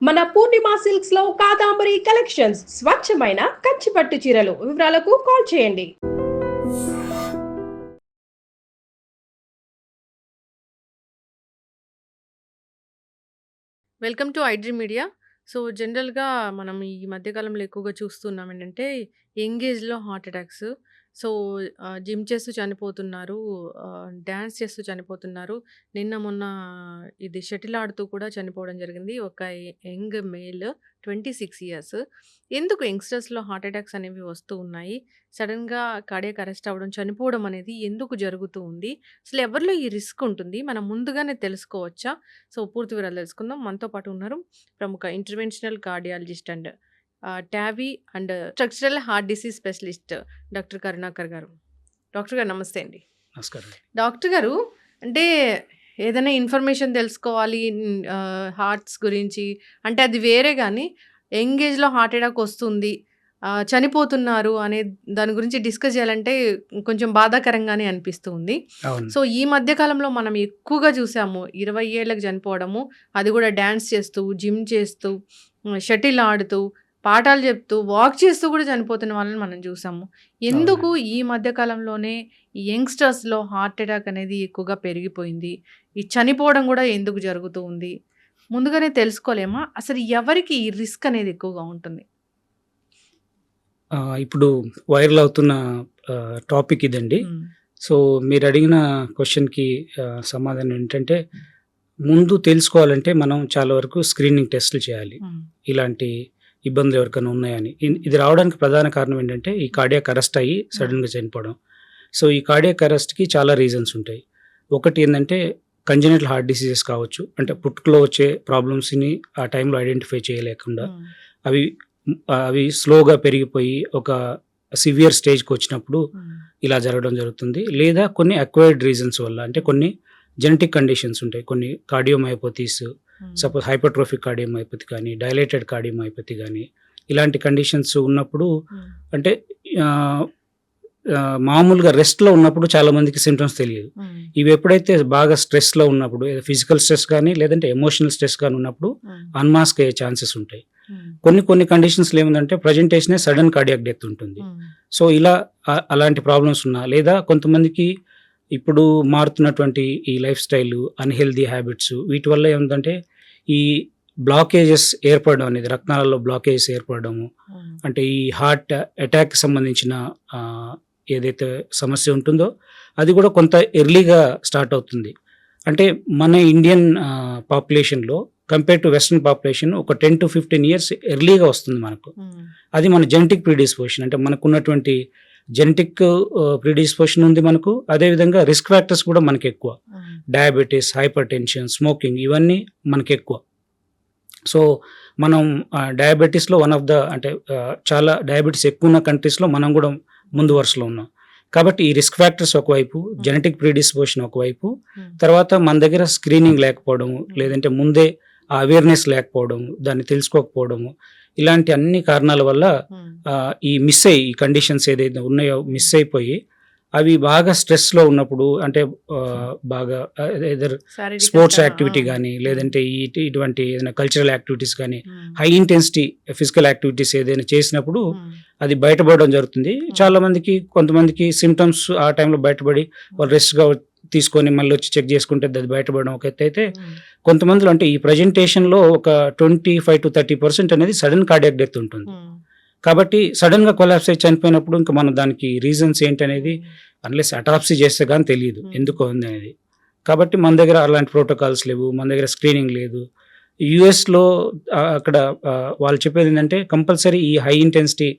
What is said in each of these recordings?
మన పూర్ణిమ సిల్క్స్ లో కాదాంబరి కలెక్షన్స్ స్వచ్ఛమైన కంచి పట్టు చీరలు. వివరాలకు కాల్ చేయండి. Welcome to iDream media. So, జనరల్‌గా మనం ఈ మధ్య కాలంలో ఎక్కువగా చూస్తున్నాం ఏంటంటే, యంగ్ ఏజ్‌లో హార్ట్ అటాక్స్. సో, జిమ్ చేస్తూ చనిపోతున్నారు. డాన్స్ చేస్తూ చనిపోతున్నారు. నిన్న మొన్న ఇది షటిల్ ఆడుతూ కూడా చనిపోవడం జరిగింది. ఒక యంగ్ మేల్ 26 ఇయర్స్. ఎందుకు యంగ్‌స్టర్స్‌లో హార్ట్ అటాక్స్ అనేవి వస్తూ ఉన్నాయి? సడెన్‌గా కార్డియాక్ అరెస్ట్ అవ్వడం, చనిపోవడం అనేది ఎందుకు జరుగుతూ ఉంది? అసలు ఎవరిలో ఈ రిస్క్ ఉంటుంది? మనం ముందుగానే తెలుసుకోవచ్చా? సో, పూర్తి వివరాలు తెలుసుకుందాం. మనతో పాటు ఉన్నారు ప్రముఖ interventional cardiologist and TAVI and structural heart disease specialist doctor Karunakar గారు. డాక్టర్ గారు నమస్తే అండి. నమస్కారం. డాక్టర్ గారు, అంటే ఏదైనా ఇన్ఫర్మేషన్ తెలుసుకోవాలి హార్ట్స్ గురించి, అంటే అది వేరే కానీ యంగ్ ఏజ్‌లో హార్ట్ అటాక్ వస్తుంది, చనిపోతున్నారు అనే దాని గురించి డిస్కస్ చేయాలంటే కొంచెం బాధాకరంగానే అనిపిస్తూ ఉంది. అవును. సో, ఈ మధ్య కాలంలో మనం ఎక్కువగా చూసాము 20 ఏళ్ళకి చనిపోవడము, అది కూడా డాన్స్ చేస్తూ, జిమ్ చేస్తూ, షటిల్ ఆడుతూ, పాఠాలు చెప్తూ, వాక్ చేస్తూ కూడా చనిపోతున్న వాళ్ళని మనం చూసాము. ఎందుకు అవునండి. ఈ మధ్య కాలంలోనే ఈ యంగ్‌స్టర్స్‌లో హార్ట్ అటాక్ అనేది ఎక్కువగా పెరిగిపోయింది? ఈ చనిపోవడం కూడా ఎందుకు జరుగుతూ ఉంది? ముందుగానే తెలుసుకోలేమా? అసలు ఎవరికి ఈ రిస్క్ అనేది ఎక్కువగా ఉంటుంది? ఇప్పుడు వైరల్ అవుతున్న టాపిక్ ఇదండి. హ్మ్. సో, మీరడిగిన క్వెషన్‌కి సమాధానం ఏంటంటే, ముందు తెలుసుకోవాలంటే మనం చాలా వరకు స్క్రీనింగ్ టెస్టులు చేయాలి. హ్మ్. ఇలాంటి ఇబ్బందులు ఎవరికైనా ఉన్నాయని. ఇది రావడానికి ప్రధాన కారణం ఏంటంటే, ఈ కార్డియాక్ అరెస్ట్ అయ్యి సడెన్‌గా చనిపోవడం. సో, ఈ కార్డియాక్ అరెస్ట్‌కి చాలా రీజన్స్ ఉంటాయి. ఒకటి ఏందంటే కంజెనిటల్ హార్ట్ డిసీజెస్ కావచ్చు. అంటే పుట్టుకలో వచ్చే ప్రాబ్లమ్స్‌ని ఆ టైంలో ఐడెంటిఫై చేయలేకుండా హ్మ్. అవి అవి స్లోగా పెరిగిపోయి ఒక సివియర్ స్టేజ్‌కి వచ్చినప్పుడు హ్మ్. ఇలా జరగడం జరుగుతుంది. లేదా కొన్ని అక్వైర్డ్ రీజన్స్ వల్ల, అంటే కొన్ని జెనెటిక్ కండిషన్స్ ఉంటాయి. కొన్ని కార్డియోమయోపతీస్, హ్మ్. సపోజ్ హైపర్ట్రోఫిక్ కార్డియోమయోపతి కానీ, డైలేటెడ్ కార్డియోమయోపతి కానీ, ఇలాంటి కండిషన్స్ ఉన్నప్పుడు హ్మ్. అంటే మామూలుగా రెస్ట్‌లో ఉన్నప్పుడు చాలామందికి సింప్టమ్స్ తెలియదు. హ్మ్. ఇవి ఎప్పుడైతే బాగా స్ట్రెస్‌లో ఉన్నప్పుడు, ఫిజికల్ స్ట్రెస్ కానీ, లేదంటే ఎమోషనల్ స్ట్రెస్ కానీ ఉన్నప్పుడు హ్మ్. అన్మాస్క్ అయ్యే ఛాన్సెస్ ఉంటాయి. హ్మ్. కొన్ని కండిషన్స్‌లో ఏముందంటే ప్రెజెంటేషనే సడెన్ కార్డియాక్ డెత్ ఉంటుంది. హ్మ్. సో, ఇలా అలాంటి ప్రాబ్లమ్స్ ఉన్నా, లేదా కొంతమందికి ఇప్పుడు మారుతున్నటువంటి ఈ లైఫ్ స్టైల్, అన్‌హెల్తీ హ్యాబిట్స్, వీటి వల్ల ఏముందంటే ఈ బ్లాకేజెస్ ఏర్పడడం అనేది, రక్తాలలో బ్లాకేజెస్ ఏర్పడడము, హ్మ్. అంటే ఈ హార్ట్ అటాక్‌కి సంబంధించిన ఏదైతే సమస్య ఉంటుందో అది కూడా కొంత ఎర్లీగా స్టార్ట్ అవుతుంది. అంటే మన ఇండియన్ పాపులేషన్‌లో కంపేర్ టు వెస్టర్న్ పాపులేషన్ ఒక 10-15 ఇయర్స్ ఎర్లీగా వస్తుంది మనకు. హ్మ్. అది మన జెనెటిక్ ప్రిడిస్పోజిషన్, అంటే మనకున్నటువంటి జెనెటిక్ ప్రిడిస్పోజిషన్ ఉంది మనకు. అదేవిధంగా రిస్క్ ఫ్యాక్టర్స్ కూడా మనకెక్కువ. హ్మ్. డయాబెటిస్, హైపర్‌టెన్షన్, స్మోకింగ్ ఇవన్నీ మనకెక్కువ. సో, మనం డయాబెటిస్‌లో వన్ ఆఫ్ ద, అంటే చాలా డయాబెటిస్ ఎక్కువున్న కంట్రీస్‌లో మనం కూడా ముందు వరుసలో ఉన్నాం. కాబట్టి ఈ రిస్క్ ఫ్యాక్టర్స్ ఒకవైపు, జెనెటిక్ ప్రిడిస్పోజిషన్ ఒకవైపు, హ్మ్. తర్వాత మన దగ్గర స్క్రీనింగ్ లేకపోవడము, హ్మ్. లేదంటే ముందే ఆ అవేర్‌నెస్ లేకపోవడము, దాన్ని తెలుసుకోకపోవడము, ఇలాంటి అన్ని కారణాల వల్ల హ్మ్. ఈ ఈ కండిషన్స్ ఏదైతే ఉన్నాయో మిస్ అయిపోయి, అవి బాగా స్ట్రెస్‌లో ఉన్నప్పుడు, అంటే బాగా ఎయిదర్ శారీరక స్పోర్ట్స్ శ్రమ. యాక్టివిటీ హ్మ్. గానీ, హ్మ్. లేదంటే ఇటువంటి ఏదైనా కల్చరల్ యాక్టివిటీస్ గానీ, హ్మ్. హై ఇంటెన్సిటీ ఫిజికల్ యాక్టివిటీస్ ఏదైనా చేసినప్పుడు హ్మ్. అది బయటపడడం జరుగుతుంది. చాలామందికి, కొంతమందికి సింప్టమ్స్ ఆ టైంలో బయటపడి వాళ్ళు రెస్ట్‌గా తీసుకొని మళ్ళీ వచ్చి చెక్ చేసుకుంటే అది బయటపడడం ఒక ఎత్తైతే, హ్మ్. కొంతమందిలో అంటే ఈ ప్రెజెంటేషన్‌లో ఒక 25-30% అనేది సడెన్ కార్డియాక్ డెత్ ఉంటుంది. హ్మ్. కాబట్టి సడెన్‌గా కొలాప్స్ అయ్యి చనిపోయినప్పుడు ఇంకా మనం దానికి రీజన్స్ ఏంటనేది హ్మ్. అన్లెస్ అటాప్సీ చేస్తే గాని తెలీదు హ్మ్. ఎందుకు ఉందనేది. కాబట్టి మన దగ్గర అలాంటి ప్రోటోకాల్స్ లేవు. మన దగ్గర స్క్రీనింగ్ లేదు. యూఎస్‌లో అక్కడ వాళ్ళు చెప్పేదేంటంటే కంపల్సరీ ఈ హై ఇంటెన్సిటీ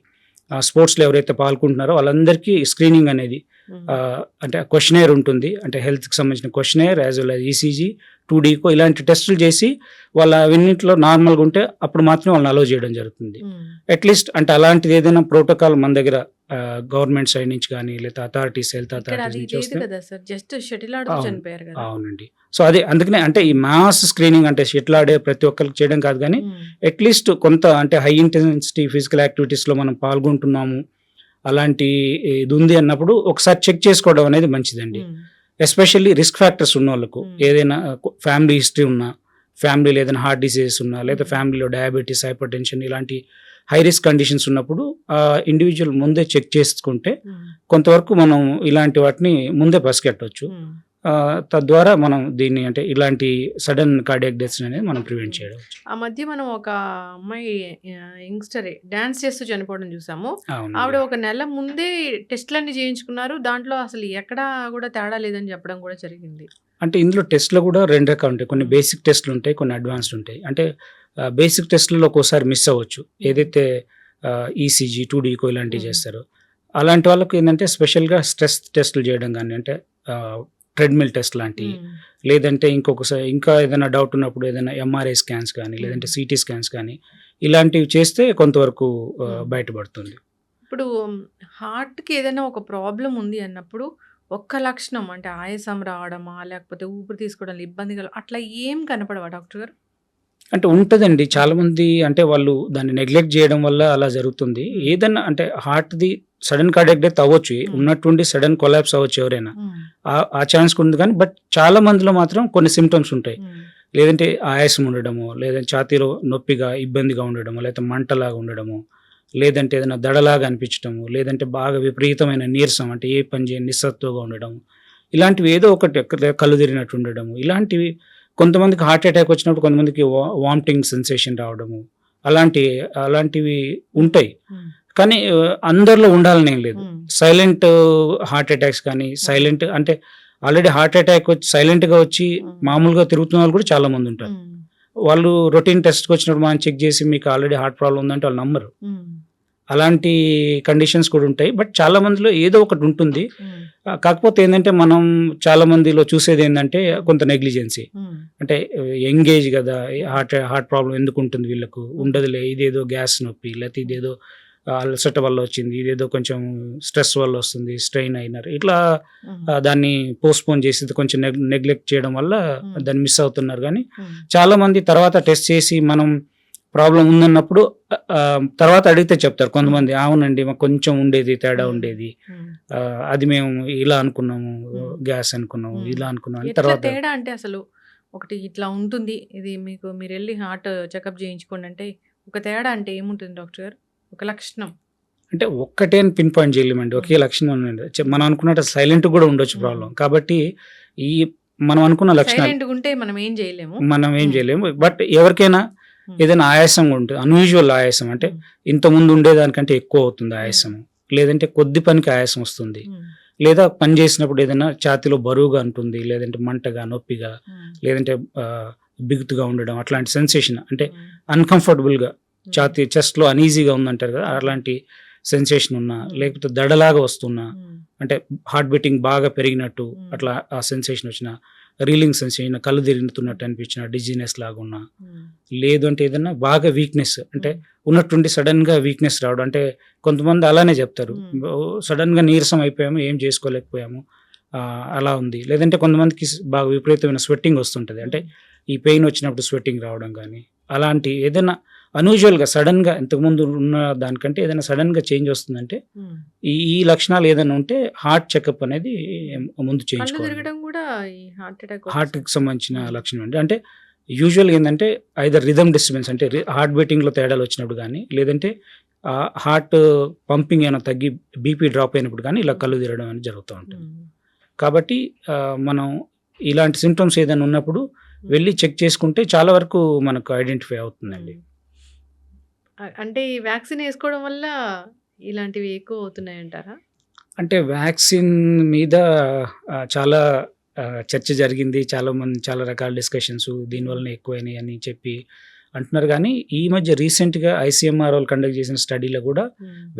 స్పోర్ట్స్‌లో ఎవరైతే పాల్గొంటున్నారో వాళ్ళందరికీ స్క్రీనింగ్ అనేది, హ్మ్. అంటే క్వెషనైర్ ఉంటుంది. అంటే హెల్త్‌కి సంబంధించిన క్వెషనైర్ యాస్ వెల్ యాస్ ఈసీజీ, 2డీకో ఇలాంటి టెస్టులు చేసి వాళ్ళ అవన్నింటిలో నార్మల్‌గా ఉంటే అప్పుడు మాత్రమే వాళ్ళని అలౌ చేయడం జరుగుతుంది. హ్మ్. అట్‌లీస్ట్ అంటే అలాంటిది ఏదైనా ప్రోటోకాల్ మన దగ్గర గవర్నమెంట్ సైడ్ నుంచి గానీ, లేదా అథారిటీస్, హెల్త్ ఇక్కడ అథారిటీస్ అది నుంచి లేదు వస్తే. కదా సార్. జస్ట్ షటిల్ ఆడుతూ అవును. చనిపోయారు కదా! అవునండి. సో, అదే అందుకనే అంటే ఈ మాస్ స్క్రీనింగ్, అంటే షటిల్ ఆడే ప్రతి ఒక్కరికి చేయడం కాదు గానీ, హ్మ్. అట్‌లీస్ట్ కొంత అంటే హై ఇంటెన్సిటీ ఫిజికల్ యాక్టివిటీస్‌లో మనం పాల్గొంటున్నాము, అలాంటి ఇది ఉంది అన్నప్పుడు ఒకసారి చెక్ చేసుకోవడం అనేది మంచిదండి. హ్మ్. ఎస్పెషల్లీ రిస్క్ ఫ్యాక్టర్స్ ఉన్నోళ్ళకు, హ్మ్. ఏదైనా ఫ్యామిలీ హిస్టరీ ఉన్నా, ఫ్యామిలీలో ఏదైనా హార్ట్ డిసీజెస్ ఉన్నా, లేదా ఫ్యామిలీలో డయాబెటీస్, హైపర్ టెన్షన్ ఇలాంటి హై రిస్క్ కండిషన్స్ ఉన్నప్పుడు ఆ ఇండివిజువల్ ముందే చెక్ చేసుకుంటే కొంతవరకు మనం ఇలాంటి వాటిని ముందే పసిగట్టవచ్చు. తద్వారా మనం దీన్ని అంటే ఇలాంటి సడన్ కార్డియాక్ డెత్స్ అనేది మనం ప్రివెంట్ చేయడం. ఆ మధ్య మనం ఒక అమ్మాయి యంగ్స్టరే డాన్స్ చేస్తూ చనిపోవడం చూసాము. అవును. ఆవిడ ఒక నెల ముందే టెస్ట్‌లన్నీ చేయించుకున్నారు. దాంట్లో అసలు ఎక్కడా కూడా తేడా లేదని చెప్పడం కూడా జరిగింది. అంటే ఇందులో టెస్ట్‌లు కూడా 2 రకాలు ఉంటాయి. కొన్ని బేసిక్ టెస్ట్‌లు ఉంటాయి, కొన్ని అడ్వాన్స్డ్ ఉంటాయి. అంటే బేసిక్ టెస్ట్‌లలో ఒక్కోసారి మిస్ అవ్వచ్చు. ఏదైతే ఈసీజీ, 2D ఈకో ఇలాంటివి చేస్తారో అలాంటి వాళ్ళకి ఏంటంటే స్పెషల్‌గా స్ట్రెస్ టెస్ట్‌లు చేయడం కానీ, అంటే ట్రెడ్‌మిల్ టెస్ట్ లాంటివి, లేదంటే ఇంకొకసారి ఇంకా ఏదైనా డౌట్ ఉన్నప్పుడు ఏదైనా ఎంఆర్ఐ స్కాన్స్ కానీ, లేదంటే సిటీ స్కాన్స్ కానీ ఇలాంటివి చేస్తే కొంతవరకు బయటపడుతుంది. ఇప్పుడు హార్ట్‌కి ఏదైనా ఒక ప్రాబ్లం ఉంది అన్నప్పుడు ఒక్క లక్షణం అంటే ఆయాసం రావడమా, లేకపోతే ఊపిరి తీసుకోవడంలో ఇబ్బంది అట్లా ఏం కనపడవా డాక్టర్ గారు? అంటే ఉంటదండి. చాలామంది అంటే వాళ్ళు దాన్ని నెగ్లెక్ట్ చేయడం వల్ల అలా జరుగుతుంది. ఏదన్నా అంటే హార్ట్‌ది సడన్ కార్డియాక్ డెత్ అవ్వచ్చు. ఉన్నట్టుండి సడన్ కొలాప్స్ అవ్వచ్చు ఎవరైనా. ఆ ఛాన్స్ ఉంది కానీ బట్ చాలా మందిలో మాత్రం కొన్ని సిమ్టమ్స్ ఉంటాయి. లేదంటే ఆయాసం ఉండడము, లేదంటే ఛాతీలో నొప్పిగా, ఇబ్బందిగా ఉండడము, లేకపోతే మంటలాగా ఉండడము, లేదంటే ఏదైనా దడలాగా అనిపించడము, లేదంటే బాగా విపరీతమైన నీరసం అంటే ఏ పని చేయని నిస్సత్తుగా ఉండడం, ఇలాంటివి ఏదో ఒకటి కళ్ళు తిరిగినట్టు ఉండడము, ఇలాంటివి కొంతమందికి హార్ట్ అటాక్ వచ్చినప్పుడు కొంతమందికి వామిటింగ్ సెన్సేషన్ రావడము, అలాంటివి ఉంటాయి. కానీ అందరిలో ఉండాలని ఏం లేదు. సైలెంట్ హార్ట్ అటాక్స్ కానీ, సైలెంట్ అంటే ఆల్రెడీ హార్ట్ అటాక్ వచ్చి సైలెంట్గా వచ్చి మామూలుగా తిరుగుతున్న వాళ్ళు కూడా చాలా మంది ఉంటారు. వాళ్ళు రొటీన్ టెస్ట్కి వచ్చినప్పుడు మనం చెక్ చేసి మీకు ఆల్రెడీ హార్ట్ ప్రాబ్లం ఉందంటే వాళ్ళు నమ్మరు. అలాంటి కండిషన్స్ కూడా ఉంటాయి. బట్ చాలా మందిలో ఏదో ఒకటి ఉంటుంది. కాకపోతే ఏంటంటే మనం చాలా మందిలో చూసేది ఏంటంటే కొంత నెగ్లిజెన్సీ. అంటే యంగ్ ఏజ్ కదా, హార్ట్ ప్రాబ్లం ఎందుకు ఉంటుంది వీళ్ళకు, ఉండదులే, ఇదేదో గ్యాస్ నొప్పి, లేకపోతే ఇదేదో అలసట వల్ల వచ్చింది, ఇదేదో కొంచెం స్ట్రెస్ వల్ల వస్తుంది, స్ట్రెయిన్ అయినారు, ఇట్లా దాన్ని పోస్ట్పోన్ చేసి కొంచెం నెగ్లెక్ట్ చేయడం వల్ల దాన్ని మిస్ అవుతున్నారు. కానీ చాలా మంది తర్వాత టెస్ట్ చేసి మనం ప్రాబ్లం ఉందన్నప్పుడు తర్వాత అడిగితే చెప్తారు కొంతమంది, అవునండి మాకు కొంచెం ఉండేది, తేడా ఉండేది, అది మేము ఇలా అనుకున్నాము, గ్యాస్ అనుకున్నాము, ఇలా అనుకున్నాము. తర్వాత తేడా అంటే అసలు ఒకటి ఇట్లా ఉంటుంది, ఇది మీరు వెళ్ళి హార్ట్ చెకప్ చేయించుకోండి అంటే ఒక తేడా అంటే ఏముంటుంది డాక్టర్ గారు? ఒక లక్షణం అంటే ఒక్కటే పిన్ పాయింట్ చేయలేమండి, ఒకే లక్షణం ఉండండి. మనం అనుకున్నట్టు సైలెంట్ కూడా ఉండొచ్చు ప్రాబ్లం. కాబట్టి ఈ మనం అనుకున్న లక్షణాలు ఉంటే మనం ఏం చేయలేము. బట్ ఎవరికైనా ఏదైనా ఆయాసం ఉంటుంది, అన్యూజువల్ ఆయాసం అంటే ఇంతకుముందు ఉండేదానికంటే ఎక్కువ అవుతుంది ఆయాసం, లేదంటే కొద్ది పనికి ఆయాసం వస్తుంది, లేదా పని చేసినప్పుడు ఏదైనా ఛాతీలో బరువుగా ఉంటుంది, లేదంటే మంటగా, నొప్పిగా, లేదంటే బిగుతుగా ఉండడం, అట్లాంటి సెన్సేషన్ అంటే అన్కంఫర్టబుల్గా ఛాతీ చెస్ట్లో అనీజీగా ఉందంటారు కదా, అలాంటి సెన్సేషన్ ఉన్నా, లేకపోతే దడలాగా వస్తున్నా, అంటే హార్ట్ బీటింగ్ బాగా పెరిగినట్టు అట్లా ఆ సెన్సేషన్ వచ్చిన, రీలింగ్ సెన్సేషన్, కళ్ళు తిరుగుతున్నట్టు అనిపించిన, డిజీనెస్ లాగా ఉన్నా, లేదు అంటే ఏదన్నా బాగా వీక్నెస్ అంటే ఉన్నట్టుండి సడన్గా వీక్నెస్ రావడం, అంటే కొంతమంది అలానే చెప్తారు, సడన్గా నీరసం అయిపోయాము, ఏం చేసుకోలేకపోయాము, అలా ఉంది. లేదంటే కొంతమందికి బాగా విపరీతమైన స్వెట్టింగ్ వస్తుంటుంది, అంటే ఈ పెయిన్ వచ్చినప్పుడు స్వెట్టింగ్ రావడం కానీ, అలాంటి ఏదైనా అన్యూజువల్గా సడన్గా ఇంతకుముందు ఉన్న దానికంటే ఏదైనా సడన్గా చేంజ్ వస్తుందంటే ఈ లక్షణాలు ఏదైనా ఉంటే హార్ట్ చెకప్ అనేది ముందు చేయించుకోవాలి. హార్ట్కి సంబంధించిన లక్షణం అంటే యూజువల్గా ఏంటంటే ఐదర్ రిథమ్ డిస్టర్బెన్స్ అంటే హార్ట్ బీటింగ్లో తేడాలు వచ్చినప్పుడు కానీ, లేదంటే హార్ట్ పంపింగ్ ఏమైనా తగ్గి బీపీ డ్రాప్ అయినప్పుడు కానీ ఇలా కళ్ళు తిరగడం అనేది జరుగుతూ ఉంటుంది. కాబట్టి మనం ఇలాంటి సింటమ్స్ ఏదైనా ఉన్నప్పుడు వెళ్ళి చెక్ చేసుకుంటే చాలా వరకు మనకు ఐడెంటిఫై అవుతుందండి. అంటే ఈ వ్యాక్సిన్ వేసుకోవడం వల్ల ఇలాంటివి ఎక్కువ అవుతున్నాయంటారా? అంటే వ్యాక్సిన్ మీద చాలా చర్చ జరిగింది, చాలా రకాల డిస్కషన్స్ దీనివల్ల ఎక్కువైనాయి అని చెప్పి అంటున్నారు. కానీ ఈ మధ్య రీసెంట్గా ఐసీఎంఆర్ వాళ్ళు కండక్ట్ చేసిన స్టడీలో కూడా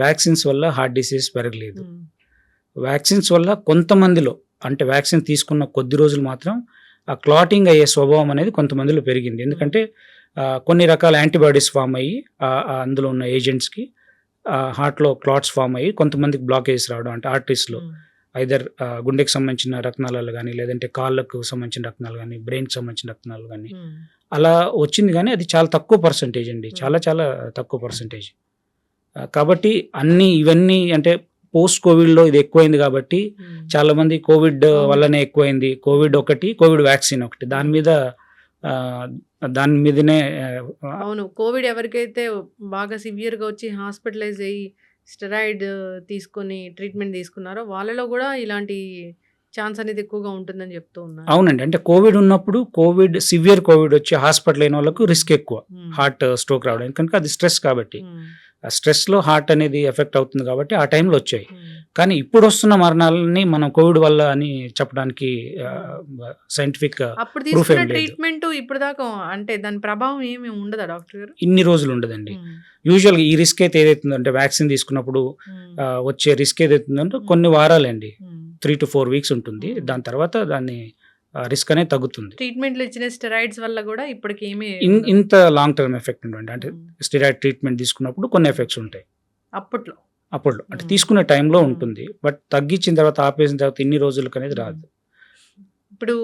వ్యాక్సిన్స్ వల్ల హార్ట్ డిసీజ్ పెరగలేదు. వ్యాక్సిన్స్ వల్ల కొంతమందిలో అంటే వ్యాక్సిన్ తీసుకున్న కొద్ది రోజులు మాత్రం ఆ క్లాటింగ్ అయ్యే స్వభావం అనేది కొంతమందిలో పెరిగింది. ఎందుకంటే కొన్ని రకాల యాంటీబాడీస్ ఫామ్ అయ్యి అందులో ఉన్న ఏజెంట్స్కి హార్ట్లో క్లాట్స్ ఫామ్ అయ్యి కొంతమందికి బ్లాకేజ్ రావడం, అంటే ఆర్టరీస్లో ఐదర్ గుండెకి సంబంధించిన రక్తనాళాలు కానీ, లేదంటే కాళ్ళకు సంబంధించిన రక్తనాలు కానీ, బ్రెయిన్కి సంబంధించిన రక్తనాలు కానీ అలా వచ్చింది. కానీ అది చాలా తక్కువ పర్సంటేజ్ అండి, చాలా చాలా తక్కువ పర్సంటేజ్. కాబట్టి ఇవన్నీ అంటే పోస్ట్ కోవిడ్లో ఇది ఎక్కువైంది కాబట్టి చాలామంది కోవిడ్ వల్లనే ఎక్కువైంది, కోవిడ్ ఒకటి, కోవిడ్ వ్యాక్సిన్ ఒకటి, దాని మీద దాని మీదనే అవును. కోవిడ్ ఎవరికైతే బాగా సివియర్‌గా వచ్చి హాస్పిటలైజ్ అయ్యి స్టెరాయిడ్ తీసుకొని ట్రీట్మెంట్ తీసుకున్నారో వాళ్ళలో గూడా ఇలాంటి ఛాన్స్ అనేది ఎక్కువగా ఉంటుందని చెప్తూ ఉన్నారు. అవునండి. అంటే కోవిడ్ ఉన్నప్పుడు సివియర్ కోవిడ్ వచ్చి హాస్పిటల్ అయిన వాళ్ళకు రిస్క్ ఎక్కువ. హ్మ్. హార్ట్ స్ట్రోక్ రావడానికి. కనుక అది స్ట్రెస్ కాబట్టి. హ్మ్. ఆ స్ట్రెస్‌లో హార్ట్ అనేది ఎఫెక్ట్ అవుతుంది కాబట్టి ఆ టైంలో వచ్చాయి. హ్మ్. కానీ ఇప్పుడొస్తున్న మరణాలని మనం కోవిడ్ వల్ల అని చెప్పడానికి సైంటిఫిక్ అప్పుడు ప్రూఫ్ తీసుకున్న ఏం లేదు. ట్రీట్మెంట్ ఇప్పటిదాకా అంటే దాని ప్రభావం ఏమి ఉండదా డాక్టర్ గారు? ఇన్ని రోజులు ఉండదండి. హ్మ్. యూజువల్‌గా ఈ రిస్క్ అయితే ఏదైతుందో అంటే వ్యాక్సిన్ తీసుకున్నప్పుడు హ్మ్. వచ్చే రిస్క్ ఏదైతుందంటే హ్మ్. కొన్ని వారాలండి. హ్మ్. 3 to 4 వీక్స్ ఉంటుంది. హ్మ్. దాని తర్వాత దాన్ని రిస్క్ అనేది తగ్గుతుంది. ట్రీట్మెంట్‌లో ఇచ్చిన స్టెరాయిడ్స్ వల్ల గూడా ఇప్పటికి ఏమీ ఉండదు. ఇంత లాంగ్ టర్మ్ ఎఫెక్ట్ ఉండండి. అంటే హ్మ్. స్టెరాయిడ్ ట్రీట్మెంట్ తీసుకున్నప్పుడు కొన్ని ఎఫెక్ట్స్ ఉంటాయి. అప్పట్లో. అప్పట్లో అంటే హ్మ్. తీసుకునే టైంలో హ్మ్. ఉంటుంది. బట్ తగ్గించిన తర్వాత ఆపేసిన తర్వాత ఇన్ని రోజులకి అనేది హ్మ్. రాదు. ఇప్పుడు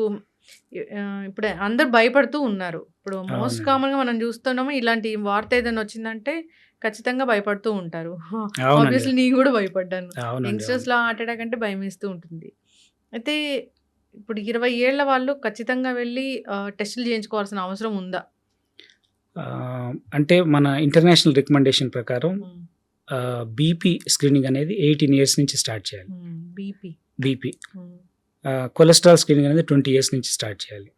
ఇప్పుడు అందరూ భయపడుతూ ఉన్నారు. ఇప్పుడు మోస్ట్ అవునండి. కామన్‌గా మనం చూస్తున్నాము ఇలాంటి వార్త ఏదైనా వచ్చిందంటే ఖచ్చితంగా భయపడుతూ ఉంటారు. అవునండి. ఆబ్వియస్లీ నేను గూడా భయపడ్డాను. అవునండి. అవును. యంగ్‌స్టర్స్‌లో హార్ట్ అటాక్ అంటే భయమేస్తూ ఉంటుంది. అయితే ఇప్పుడు 20 ఏళ్ల వాళ్ళు ఖచ్చితంగా వెళ్లి టెస్టులు చేయించుకోవాల్సిన అవసరం ఉందా? అంటే మన ఇంటర్నేషనల్ రికమెండేషన్ ప్రకారం హ్మ్. బీపీ స్క్రీనింగ్ అనేది 18 ఇయర్స్ నుంచి స్టార్ట్ చేయాలి. బీపీ. బీపీ. హ్మ్. కొలెస్ట్రాల్ స్క్రీనింగ్ అనేది 20 ఇయర్స్ నుంచి స్టార్ట్ చేయాలి.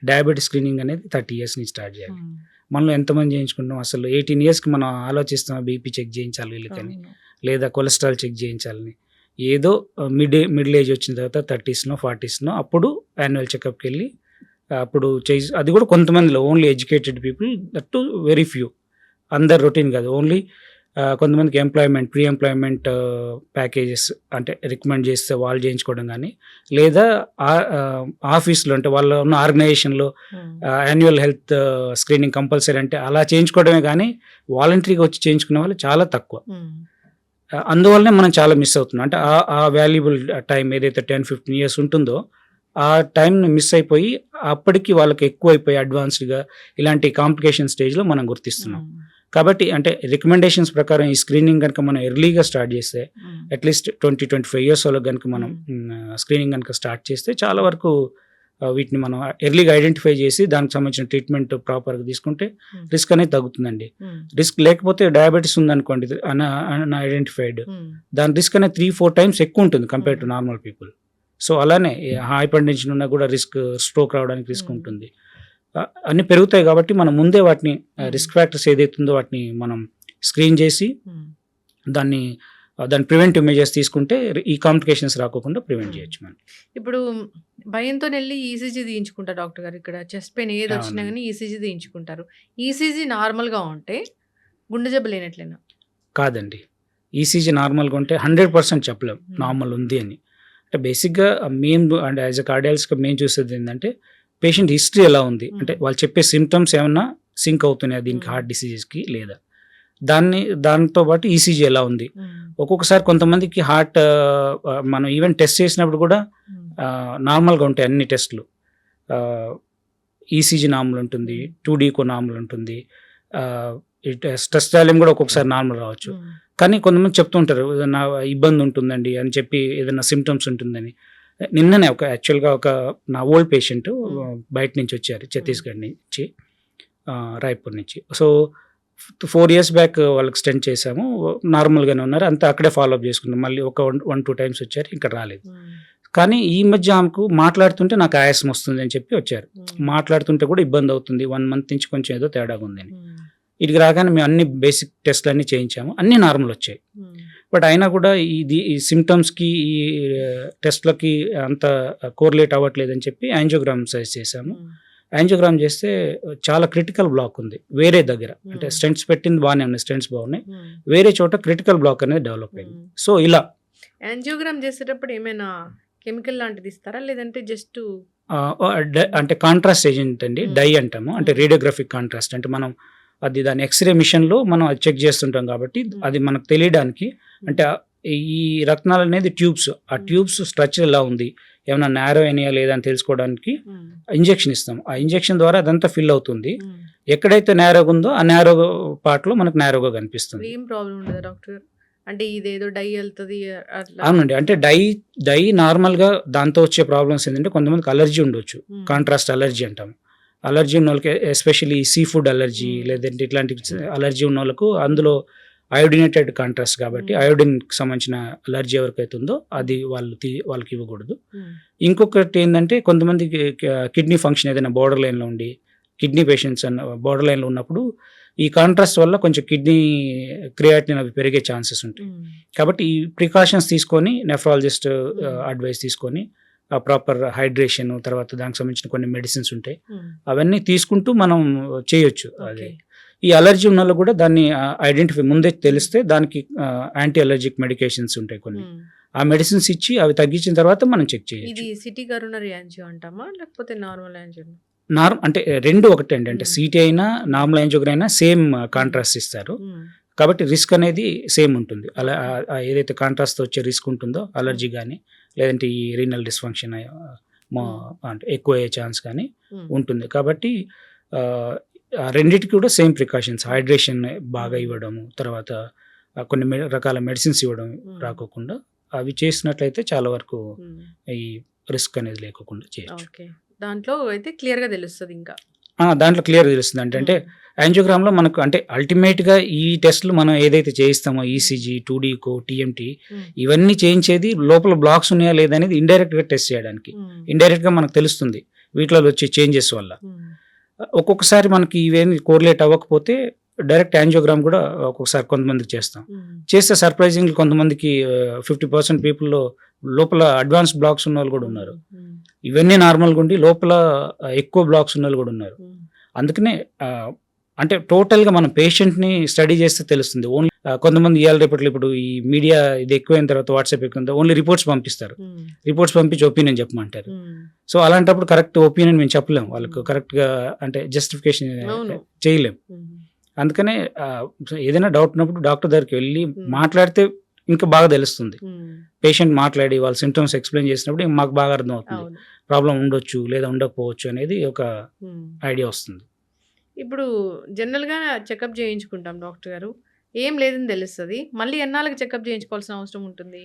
డయాబెటిస్ స్క్రీనింగ్ అనేది 30 ఇయర్స్ నుంచి స్టార్ట్ చేయాలి. హ్మ్. మనలో ఎంతమంది చేయించుకుంటాం అసలు 18 ఇయర్స్‌కి మనం ఆలోచిస్తాం బీపీ చెక్ చేయించాలి వీళ్ళకని. అవును. లేదా కొలెస్ట్రాల్ చెక్ చేయించాలని. ఏదో మిడిల్ ఏజ్ వచ్చిన తర్వాత 30స్‌నో, 40స్‌నో అప్పుడు యాన్యువల్ చెకప్‌కెళ్ళి అప్పుడు అది కూడా కొంతమందిలో only educated people that to very few. అందరు రొటీన్ కాదు. ఓన్లీ కొంతమందికి ప్రీ ఎంప్లాయ్‌మెంట్ ప్యాకేజెస్ అంటే రికమెండ్ చేస్తే వాళ్ళు చేయించుకోవడం గానీ, లేదా ఆఫీస్‌లో అంటే వాళ్ళు ఉన్న ఆర్గనైజేషన్‌లో హ్మ్. యాన్యువల్ హెల్త్ స్క్రీనింగ్ కంపల్సరీ అంటే అలా చేయించుకోవడమే గానీ, వాలంటరీగా వచ్చి చేయించుకునే వాళ్ళు చాలా తక్కువ. హ్మ్. అందువల్లనే మనం చాలా మిస్ అవుతున్నాం. అంటే ఆ వాల్యుబుల్ టైం ఏదైతే 10, 15 ఇయర్స్ ఉంటుందో, ఆ టైంని మిస్ అయిపోయి అప్పటికి వాళ్ళకి ఎక్కువైపోయి అడ్వాన్స్డ్‌గా ఇలాంటి కాంప్లికేషన్ స్టేజ్‌లో మనం గుర్తిస్తున్నాం. హ్మ్. కాబట్టి అంటే రికమెండేషన్స్ ప్రకారం ఈ స్క్రీనింగ్ గనుక మనం ఎర్లీగా స్టార్ట్ చేస్తే హ్మ్. అట్‌లీస్ట్ 25 ఇయర్స్ వాళ్ళకి గనుక మనం స్క్రీనింగ్ గనుక స్టార్ట్ చేస్తే చాలా వరకు వీటిని మనం ఎర్లీగా ఐడెంటిఫై చేసి దానికి సంబంధించిన ట్రీట్మెంట్ ప్రాపర్‌గా తీసుకుంటే హ్మ్. రిస్క్ అనేది తగ్గుతుందండి. హ్మ్. రిస్క్ లేకపోతే డయాబెటిస్ ఉందనుకోండి ఐడెంటిఫైడ్ హ్మ్. దాని రిస్క్ అనేది 3-4 టైమ్స్ ఎక్కువ ఉంటుంది compare to normal people. So అలానే హైపర్ టెన్షన్ ఉన్నా కూడా స్ట్రోక్ రావడానికి రిస్క్ హ్మ్. ఉంటుంది. అన్నీ పెరుగుతాయి కాబట్టి మనం ముందే వాటిని రిస్క్ ఫ్యాక్టర్స్ ఏదైతుందో వాటిని మనం స్క్రీన్ చేసి హ్మ్. దాన్ని దాని ప్రివెంటివ్ మెజర్స్ తీసుకుంటే ఈ కాంప్లికేషన్స్ రాకోకుండా ప్రివెంట్ చేయొచ్చు మనం. ఇప్పుడు భయంతోనెళ్లి ఈసీజీ తీయించుకుంటారు డాక్టర్ గారు. ఇక్కడ చెస్ట్ పెయిన్ ఏదొచ్చినా అవునండి. గానీ ఈసీజీ తీయించుకుంటారు. ఈసీజీ నార్మల్‌గా ఉంటే గుండె జబ్బు లేనట్లేనా? కాదండి. ఈసీజీ నార్మల్‌గా ఉంటే 100% చెప్పలేం హ్మ్. నార్మల్ ఉంది అని. అంటే బేసిక్‌గా మేము అంటే యాస్ ఎ కార్డియాలజిస్ట్‌గా మేము చూసేది ఏందంటే పేషెంట్ హిస్టరీ ఎలా ఉంది? అంటే వాళ్ళు చెప్పే సింప్టమ్స్ ఏమన్నా సింక్ అవుతున్నాయా దీనికి హార్ట్ డిసీజెస్‌కి లేదా? దాంతో పాటు ఈసీజీ ఎలా ఉంది? ఒక్కొక్కసారి కొంతమందికి హార్ట్ మనం ఈవెన్ టెస్ట్ చేసినప్పుడు కూడా నార్మల్‌గా ఉంటాయి అన్ని టెస్ట్‌లు. ఈసీజీ నార్మల్ ఉంటుంది. 2డీకో నార్మల్ ఉంటుంది. స్ట్రెస్ వాల్యూమ్ కూడా ఒక్కొక్కసారి నార్మల్ రావచ్చు. కానీ కొంతమంది చెప్తూ ఉంటారు ఏదన్నా ఇబ్బంది ఉంటుందండి అని చెప్పి ఏదైనా సింప్టమ్స్ ఉంటుందని. నిన్ననే యాక్చువల్‌గా నా ఓల్డ్ పేషెంట్ బయట నుంచి వచ్చారు ఛత్తీస్‌గఢ్ నుంచి రాయ్‌పూర్ నుంచి. సో 4 ఇయర్స్ బ్యాక్ వాళ్ళకి స్టెంట్ చేశాము. నార్మల్‌గానే ఉన్నారు. అంతా అక్కడే ఫాలో అప్ చేసుకున్నాం. మళ్ళీ ఒక 1-2 టైమ్స్ వచ్చారు. ఇంకా రాలేదు. కానీ ఈ మధ్య ఆమెకు మాట్లాడుతుంటే నాకు ఆయాసం వస్తుంది అని చెప్పి వచ్చారు. మాట్లాడుతుంటే కూడా ఇబ్బంది అవుతుంది. 1 మంత్ నుంచి కొంచెం ఏదో తేడాగా ఉందని. ఇక్కడికి రాగానే మేము అన్ని బేసిక్ టెస్ట్‌లన్నీ చేయించాము. అన్నీ నార్మల్ వచ్చాయి. బట్ అయినా కూడా ఈ సింప్టమ్స్‌కి ఈ టెస్ట్‌లకి అంత కోరిలేట్ అవ్వట్లేదని చెప్పి యాంజియోగ్రామ్ సజెస్ట్ చేశాము. యాంజియోగ్రామ్ చేస్తే చాలా క్రిటికల్ బ్లాక్ ఉంది వేరే దగ్గర. అంటే స్టెంట్స్ పెట్టింది బాగానే ఉన్నాయి. స్టెంట్స్ బాగున్నాయి. వేరే చోట క్రిటికల్ బ్లాక్ అనేది డెవలప్ అయింది. సో ఇలా యాంజియోగ్రామ్ చేసేటప్పుడు ఏమైనా కెమికల్ లాంటిది ఇస్తారా? లేదంటే జస్ట్ అంటే కాంట్రాస్ట్ ఏజెంట్ అండి. డై అంటాము. అంటే రేడియోగ్రాఫిక్ కాంట్రాస్ట్ అంటే మనం దాని ఎక్స్‌రే మిషన్‌లో మనం అది చెక్ చేస్తుంటాం కాబట్టి అది మనకు తెలియడానికి అంటే ఈ రత్నాలు అనేది ట్యూబ్స్. ఆ ట్యూబ్స్ స్ట్రక్చర్ ఎలా ఉంది? ఏమైనా నారో అయినాయా లేదా అని తెలుసుకోవడానికి ఇంజెక్షన్ ఇస్తాం. ఆ ఇంజెక్షన్ ద్వారా అదంతా ఫిల్ అవుతుంది. ఎక్కడైతే నారోగా ఉందో ఆ నారో పార్ట్‌లో మనకు నారోగా కనిపిస్తుంది. ఏం ప్రాబ్లమ్ ఉండదా డాక్టర్ గారు? అంటే ఇదేదో డై వెళ్తది అట్లా. అవునండి. అంటే డై నార్మల్‌గా దాంతో వచ్చే ప్రాబ్లమ్స్ ఏంటంటే కొంతమందికి అలర్జీ ఉండొచ్చు. కాంట్రాస్ట్ అలర్జీ అంటాం. అలర్జీ ఉన్న వాళ్ళకి ఎస్పెషల్లీ సీ ఫుడ్ అలర్జీ లేదంటే ఇట్లాంటి అలర్జీ ఉన్న వాళ్ళకు అందులో అయోడినేటెడ్ కాంట్రాస్ట్ కాబట్టి అయోడిన్కి సంబంధించిన అలర్జీ ఎవరికైతే ఉందో అది వాళ్ళకి ఇవ్వకూడదు. ఇంకొకటి ఏంటంటే కొంతమందికి కిడ్నీ ఫంక్షన్ ఏదైనా బోర్డర్ లైన్లో ఉండి కిడ్నీ పేషెంట్స్ బోర్డర్ లైన్లో ఉన్నప్పుడు ఈ కాంట్రాస్ట్ వల్ల కొంచెం కిడ్నీ క్రియాటిన్ అవి పెరిగే ఛాన్సెస్ ఉంటాయి. కాబట్టి ఈ ప్రికాషన్స్ తీసుకొని నెఫ్రాలజిస్ట్ అడ్వైస్ తీసుకొని ప్రాపర్ హైడ్రేషన్ తర్వాత దానికి సంబంధించిన కొన్ని మెడిసిన్స్ ఉంటాయి అవన్నీ తీసుకుంటూ మనం చేయొచ్చు. అది ఈ అలర్జీ ఉన్న వాళ్ళు కూడా దాన్ని ఐడెంటిఫై ముందే తెలిస్తే దానికి యాంటీ అలర్జిక్ మెడికేషన్స్ ఉంటాయి కొన్ని, ఆ మెడిసిన్స్ ఇచ్చి అవి తగ్గించిన తర్వాత మనం చెక్ చేయొచ్చు. ఇది సిటీ కరోనరీ యాంజియో అంటామా లేకపోతే నార్మల్ యాంజియో? అంటే రెండు ఒకటే అండి, అంటే సిటీ అయినా నార్మల్ యాంజియోగ్రామ్ అయినా సేమ్ కాంట్రాస్ట్ ఇస్తారు కాబట్టి రిస్క్ అనేది సేమ్ ఉంటుంది. అలా ఏదైతే కాంట్రాస్ట్ వచ్చే రిస్క్ ఉంటుందో అలర్జీ కానీ లేదంటే ఈ రీనల్ డిస్ఫంక్షన్ అంటే ఎక్కువ అయ్యే ఛాన్స్ కానీ ఉంటుంది. కాబట్టి రెండింటికి కూడా సేమ్ ప్రికాషన్స్, హైడ్రేషన్ బాగా ఇవ్వడము, తర్వాత కొన్ని రకాల మెడిసిన్స్ ఇవ్వడం రాకోకుండా అవి చేసినట్లయితే చాలా వరకు ఈ రిస్క్ అనేది లేకుండా చేయొచ్చు. దాంట్లో అయితే క్లియర్గా తెలుస్తుంది. ఇంకా దాంట్లో క్లియర్ తెలుస్తుంది అంటే యాంజియోగ్రామ్లో మనకు అంటే అల్టిమేట్గా ఈ టెస్ట్లు మనం ఏదైతే చేయిస్తామో ఈసీజీ, 2D కో, TMT ఇవన్నీ చేయించేది లోపల బ్లాక్స్ ఉన్నాయా లేదా అనేది ఇండైరెక్ట్గా టెస్ట్ చేయడానికి. ఇండైరెక్ట్గా మనకు తెలుస్తుంది వీటిలో వచ్చే చేంజెస్ వల్ల. ఒక్కొక్కసారి మనకి ఇవేమి కోరిలేట్ అవ్వకపోతే డైరెక్ట్ యాంజియోగ్రామ్ కూడా ఒక్కొక్కసారి కొంతమందికి చేస్తే సర్ప్రైజింగ్ కొంతమందికి 50% పీపుల్లో లోపల అడ్వాన్స్ బ్లాక్స్ ఉన్న వాళ్ళు కూడా ఉన్నారు. ఇవన్నీ నార్మల్గా ఉండి లోపల ఎక్కువ బ్లాక్స్ ఉన్న వాళ్ళు కూడా ఉన్నారు. అందుకనే అంటే టోటల్గా మనం పేషెంట్ని స్టడీ చేస్తే తెలుస్తుంది. ఓన్లీ కొంతమంది ఇవాళ రేపట్లో ఇప్పుడు ఈ మీడియా ఇది ఎక్కువైన తర్వాత వాట్సాప్ ఎక్కువ ఓన్లీ రిపోర్ట్స్ పంపిస్తారు, రిపోర్ట్స్ పంపించి ఒపీనియన్ చెప్పమంటారు. సో అలాంటప్పుడు కరెక్ట్ ఒపీనియన్ మేము చెప్పలేము వాళ్ళకు, కరెక్ట్గా అంటే జస్టిఫికేషన్ చేయలేము. అందుకనే ఏదైనా డౌట్ ఉన్నప్పుడు డాక్టర్ దగ్గరికి వెళ్ళి మాట్లాడితే ఇంకా బాగా తెలుస్తుంది. పేషెంట్ మాట్లాడి వాళ్ళ సిమ్టమ్స్ ఎక్స్ప్లెయిన్ చేసినప్పుడు మాకు బాగా అర్థం అవుతుంది ప్రాబ్లం ఉండొచ్చు లేదా ఉండకపోవచ్చు అనేది ఒక ఐడియా వస్తుంది. ఇప్పుడు జనరల్గా చెకప్ చేయించుకుంటాం డాక్టర్ గారు, ఏం లేదని తెలుస్తుంది, మళ్ళీ ఎన్నాళ్ళకి చెకప్ చేయించుకోవాల్సిన అవసరం ఉంటుంది?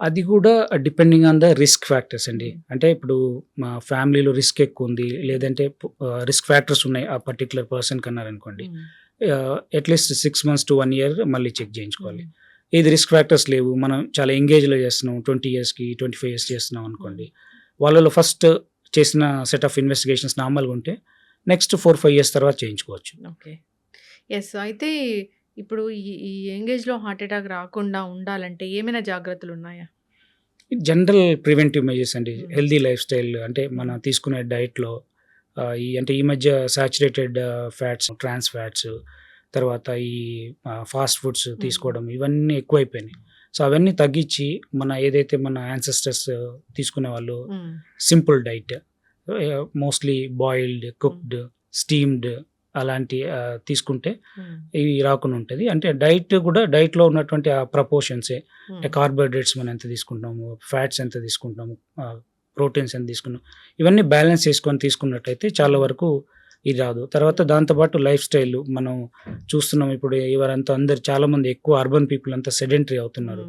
అది కూడా depending on the risk factors అండి. అంటే ఇప్పుడు మా ఫ్యామిలీలో రిస్క్ ఎక్కువ ఉంది లేదంటే రిస్క్ ఫ్యాక్టర్స్ ఉన్నాయి ఆ పర్టికులర్ పర్సన్ కన్నారనుకోండి, అట్లీస్ట్ 6 months to 1 year మళ్ళీ చెక్ చేయించుకోవాలి. ఏది రిస్క్ ఫ్యాక్టర్స్ లేవు, మనం చాలా ఎంగేజ్లో చేస్తున్నాం, 20 yearsకి 25 years చేస్తున్నాం అనుకోండి, వాళ్ళలో ఫస్ట్ చేసిన సెట్ ఆఫ్ ఇన్వెస్టిగేషన్స్ నార్మల్గా ఉంటే నెక్స్ట్ 4-5 years తర్వాత చేయించుకోవచ్చు. Okay, yes. అయితే ఇప్పుడు ఈ ఎంగేజ్లో హార్ట్ అటాక్ రాకుండా ఉండాలంటే ఏమైనా జాగ్రత్తలు ఉన్నాయా? జనరల్ ప్రివెంటివ్ మెజర్స్ అండి, హెల్దీ లైఫ్ స్టైల్ అంటే మనం తీసుకునే డైట్లో ఈ మధ్య సాచురేటెడ్ ఫ్యాట్స్, ట్రాన్స్ ఫ్యాట్స్, తర్వాత ఈ ఫాస్ట్ ఫుడ్స్ తీసుకోవడం ఇవన్నీ ఎక్కువైపోయినాయి. సో అవన్నీ తగ్గించి ఏదైతే మన యాన్సెస్టర్స్ తీసుకునే వాళ్ళు simple diet, mostly boiled, cooked, steamed అలాంటి తీసుకుంటే ఇవి రాకుండా ఉంటుంది. అంటే డైట్లో ఉన్నటువంటి ఆ ప్రపోర్షన్సే, అంటే కార్బోహైడ్రేట్స్ మనం ఎంత తీసుకుంటాము, ఫ్యాట్స్ ఎంత తీసుకుంటాము, ప్రోటీన్స్ ఎంత తీసుకున్నాం, ఇవన్నీ బ్యాలెన్స్ చేసుకొని తీసుకున్నట్టయితే చాలా వరకు ఇది రాదు. తర్వాత దాంతోపాటు లైఫ్ స్టైల్ మనం చూస్తున్నాం ఇప్పుడు ఎవరంతా అందరు చాలామంది ఎక్కువ అర్బన్ పీపుల్ అంతా సెడెంటరీ అవుతున్నారు.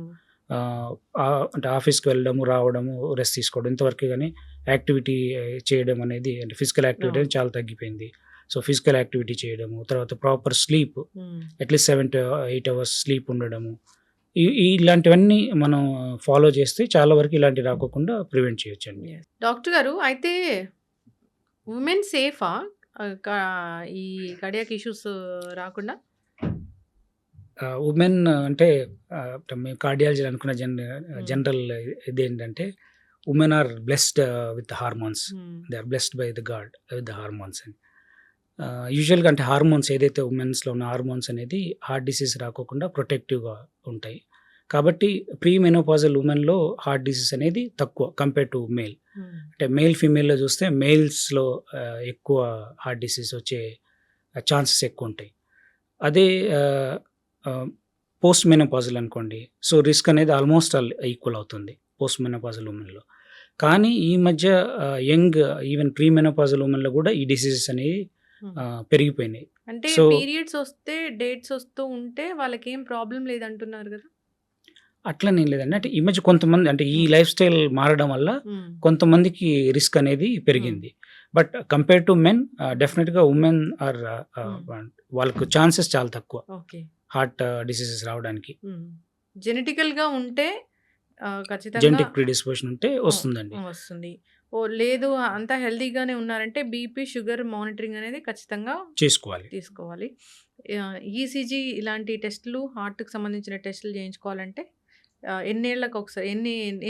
అంటే ఆఫీస్కి వెళ్ళడము, రావడము, రెస్ట్ తీసుకోవడం, ఇంతవరకు కానీ యాక్టివిటీ చేయడం అనేది అంటే ఫిజికల్ యాక్టివిటీ అనేది చాలా తగ్గిపోయింది. సో ఫిజికల్ యాక్టివిటీ చేయడము, తర్వాత proper sleep, at least 7 to 8 hours sleep ఉండడము, ఇలాంటివన్నీ మనం ఫాలో చేస్తే చాలా వరకు ఇలాంటివి రాకుండా ప్రివెంట్ చేయొచ్చు అండి. డాక్టర్ గారు, అయితే ఉమెన్ సేఫా ఈ కార్డియాక్ ఇష్యూస్ రాకుండా? ఉమెన్ అంటే మేము కార్డియాలజీ అనుకున్న జనరల్ ఇది ఏంటంటే women are blessed with hormones, they are blessed by the God with the hormones అని. యూజువల్గా అంటే హార్మోన్స్ ఏదైతే ఉమెన్స్లో ఉన్న హార్మోన్స్ అనేది హార్ట్ డిసీజ్ రాకోకుండా ప్రొటెక్టివ్గా ఉంటాయి. కాబట్టి ప్రీ మెనోపాజల్ ఉమెన్లో హార్ట్ డిసీజ్ అనేది తక్కువ కంపేర్ టు మేల్. అంటే మేల్ ఫీమేల్లో చూస్తే మేల్స్లో ఎక్కువ హార్ట్ డిసీజ్ వచ్చే ఛాన్సెస్ ఎక్కువ ఉంటాయి. అదే పోస్ట్ మెనోపాజల్ అనుకోండి, సో రిస్క్ అనేది ఆల్మోస్ట్ ఈక్వల్ అవుతుంది పోస్ట్ మెనోపాజల్ ఉమెన్లో. కానీ ఈ మధ్య యంగ్ ఈవెన్ ప్రీ మెనోపాజల్ ఉమెన్లో కూడా ఈ డిసీజెస్ అనేవి పెరిగిపోయినాయి. అంటే పీరియడ్స్ వస్తే డేట్స్ వస్తూ ఉంటే వాళ్ళకి ఏం ప్రాబ్లం లేదంటున్నారు కదా? అట్లనే లేదండి, అంటే ఈ మధ్య కొంతమంది అంటే ఈ లైఫ్ స్టైల్ మారడం వల్ల కొంతమందికి రిస్క్ అనేది పెరిగింది. బట్ కంపేర్ టు మెన్ డెఫినెట్గా ఉమెన్ ఆర్ వాళ్ళకు ఛాన్సెస్ చాలా తక్కువ ఓకే. హార్ట్ డిసీజెస్ రావడానికి. జెనెటికల్‌గా ఉంటే ఖచ్చితంగా జెనెటిక్ ప్రిడిస్పోజిషన్ ఉంటే వస్తుందండి. వస్తుంది. లేదు అంతా హెల్తీగానే ఉన్నారంటే బీపీ, షుగర్ మానిటరింగ్ అనేది ఖచ్చితంగా చేసుకోవాలి. తీసుకోవాలి. ఈసీజీ ఇలాంటి టెస్టులు హార్ట్‌కి సంబంధించిన టెస్టులు చేయించుకోవాలంటే ఎన్నేళ్ళకి ఒకసారి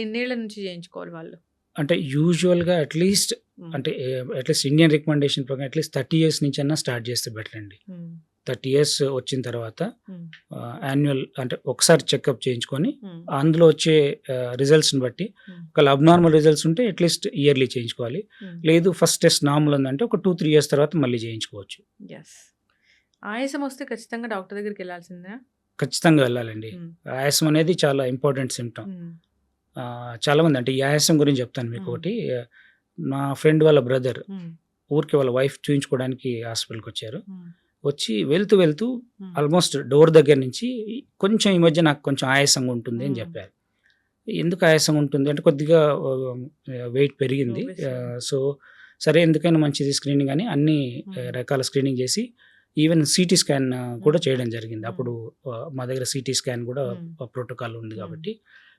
ఎన్నేళ్ల నుంచి చేయించుకోవాలి వాళ్ళు? అంటే యూజువల్గా అట్లీస్ట్ హ్మ్. అంటే అట్లీస్ట్ ఇండియన్ రికమెండేషన్ ప్రకారం అట్లీస్ట్ 30 years నుంచి అన్నా స్టార్ట్ చేస్తే బెటర్ అండి. హ్మ్. 30 years వచ్చిన తర్వాత హ్మ్. యాన్యువల్ అంటే ఒకసారి చెకప్ చేయించుకొని హ్మ్. అందులో వచ్చే రిజల్ట్స్ని బట్టి హ్మ్. ఒకవేళ అబ్నార్మల్ రిజల్ట్స్ ఉంటే అట్లీస్ట్ ఇయర్లీ చేయించుకోవాలి. హ్మ్. లేదు ఫస్ట్ టెస్ట్ నార్మల్ ఉందంటే ఒక 2-3 years తర్వాత మళ్ళీ చేయించుకోవచ్చు. యెస్. ఆయాసం వస్తే ఖచ్చితంగా డాక్టర్ దగ్గరికి వెళ్ళాల్సిందే. ఖచ్చితంగా వెళ్ళాలండి. హ్మ్. ఆయాసం అనేది చాలా ఇంపార్టెంట్ సిమ్టమ్. హ్మ్. చాలామంది అంటే ఈ ఆయాసం గురించి చెప్తాను మీకు హ్మ్. ఒకటి. మా ఫ్రెండ్ వాళ్ళ బ్రదర్ హ్మ్. ఊరికి వాళ్ళ వైఫ్ చూయించుకోవడానికి హాస్పిటల్కి వచ్చారు. హ్మ్. వచ్చి వెళ్తూ హ్మ్. ఆల్మోస్ట్ డోర్ దగ్గర నుంచి కొంచెం ఈ మధ్య నాకు కొంచెం ఆయాసంగా ఉంటుంది అని హ్మ్. చెప్పారు. ఎందుకు ఆయాసంగా ఉంటుంది అంటే కొద్దిగా వెయిట్ పెరిగింది. Obviously. సో సరే ఎందుకైనా మంచిది స్క్రీనింగ్ అని అన్ని హ్మ్. రకాల స్క్రీనింగ్ చేసి ఈవెన్ సిటీ స్కాన్ కూడా హ్మ్. చేయడం జరిగింది. హ్మ్. అప్పుడు మా దగ్గర సిటీ స్కాన్ కూడా హ్మ్. ప్రోటోకాల్ ఉంది హ్మ్. కాబట్టి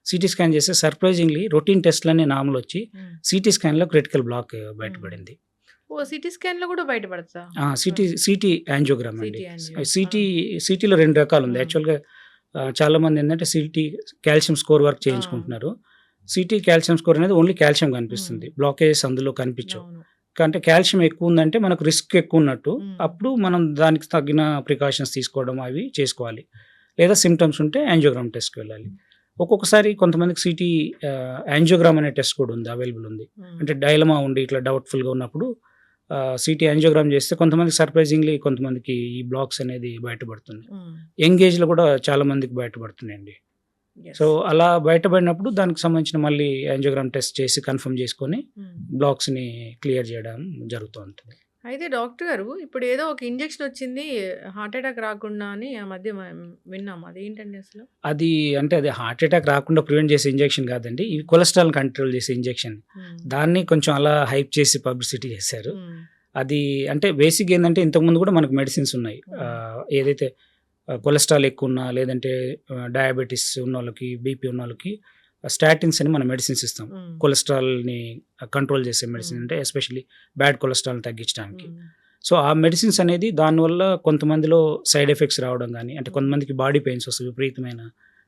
సిటీ స్కాన్ చేస్తే సర్ప్రైజింగ్లీ రొటీన్ టెస్ట్లన్నీ నార్మల్ వచ్చి హ్మ్. సిటీ స్కాన్లో క్రిటికల్ బ్లాక్ బయటపడింది. సిటీ స్కాన్‌లో కూడా బయటపడతా? సిటీ యాంజియోగ్రామ్ అండి. City angio. సిటీలో 2 రకాలు ఉంది. హ్మ్. యాక్చువల్‌గా చాలామంది ఏంటంటే సిటీ కాల్షియం స్కోర్ వర్క్ ఆ! చేయించుకుంటున్నారు. సిటీ కాల్షియం స్కోర్ అనేది ఓన్లీ కాల్షియం కనిపిస్తుంది. హ్మ్. బ్లాకేజెస్ అందులో కనిపించవు. అవును. అంటే కాల్షియం ఎక్కువ ఉందంటే మనకు రిస్క్ ఎక్కువ ఉన్నట్టు. హ్మ్. అప్పుడు మనం దానికి తగిన ప్రికాషన్స్ తీసుకోవడం అవి చేసుకోవాలి. లేదా సిమ్టమ్స్ ఉంటే యాంజియోగ్రామ్ టెస్ట్‌కి వెళ్ళాలి. ఒక్కొక్కసారి కొంతమందికి సిటీ యాంజియోగ్రామ్ అనే టెస్ట్ కూడా ఉంది. అవైలబుల్ ఉంది. హ్మ్. అంటే డైలమా ఉండి ఇట్లా డౌట్‌ఫుల్‌గా ఉన్నప్పుడు సిటీ యాంజియోగ్రామ్ చేస్తే కొంతమందికి సర్ప్రైజింగ్లీ కొంతమందికి ఈ బ్లాక్స్ అనేది బయటపడుతుంది. హ్మ్. యంగ్ ఏజ్‌లో కూడా చాలా మందికి బయటపడుతున్నాయండి. So yes. అలా బయటపడినప్పుడు దానికి సంబంధించిన మళ్ళీ యాంజియోగ్రామ్ టెస్ట్ చేసి కన్ఫర్మ్ చేసుకొని హ్మ్. బ్లాక్స్‌ని క్లియర్ చేయడం జరుగుతూ ఉంటుంది. అయితే డాక్టర్ గారు ఇప్పుడు ఏదో ఒక ఇంజెక్షన్ వచ్చింది హార్ట్ అటాక్ రాకుండా అని ఆ మధ్య విన్నాం. అదేంటండి అసలు? అది అంటే అది హార్ట్ అటాక్ రాకుండా ప్రివెంట్ చేసే ఇంజెక్షన్ కాదండి. ఇవి కొలెస్ట్రాల్‌ని కంట్రోల్ చేసే ఇంజెక్షన్. హ్మ్. దాన్ని కొంచెం అలా హైప్ చేసి పబ్లిసిటీ చేశారు. హ్మ్. అది అంటే బేసిక్‌గా ఏందంటే ఇంతకుముందు కూడా మనకు మెడిసిన్స్ ఉన్నాయి. హ్మ్. ఏదైతే కొలెస్ట్రాల్ ఎక్కువున్నా లేదంటే డయాబెటిస్ ఉన్నోళ్ళకి, బీపీ ఉన్నోళ్ళకి స్టాటిన్స్ అని మనం మెడిసిన్స్ ఇస్తాం. హ్మ్. కొలెస్ట్రాల్‌ని కంట్రోల్ చేసే మెడిసిన్ హ్మ్. అంటే ఎస్పెషల్లీ బ్యాడ్ కొలెస్ట్రాల్‌ని తగ్గించడానికి. హ్మ్. సో, ఆ మెడిసిన్స్ అనేది దానివల్ల కొంతమందిలో సైడ్ ఎఫెక్ట్స్ రావడం గానీ, అంటే హ్మ్. కొంతమందికి బాడీ పెయిన్స్ వస్తాయి. విపరీతమైన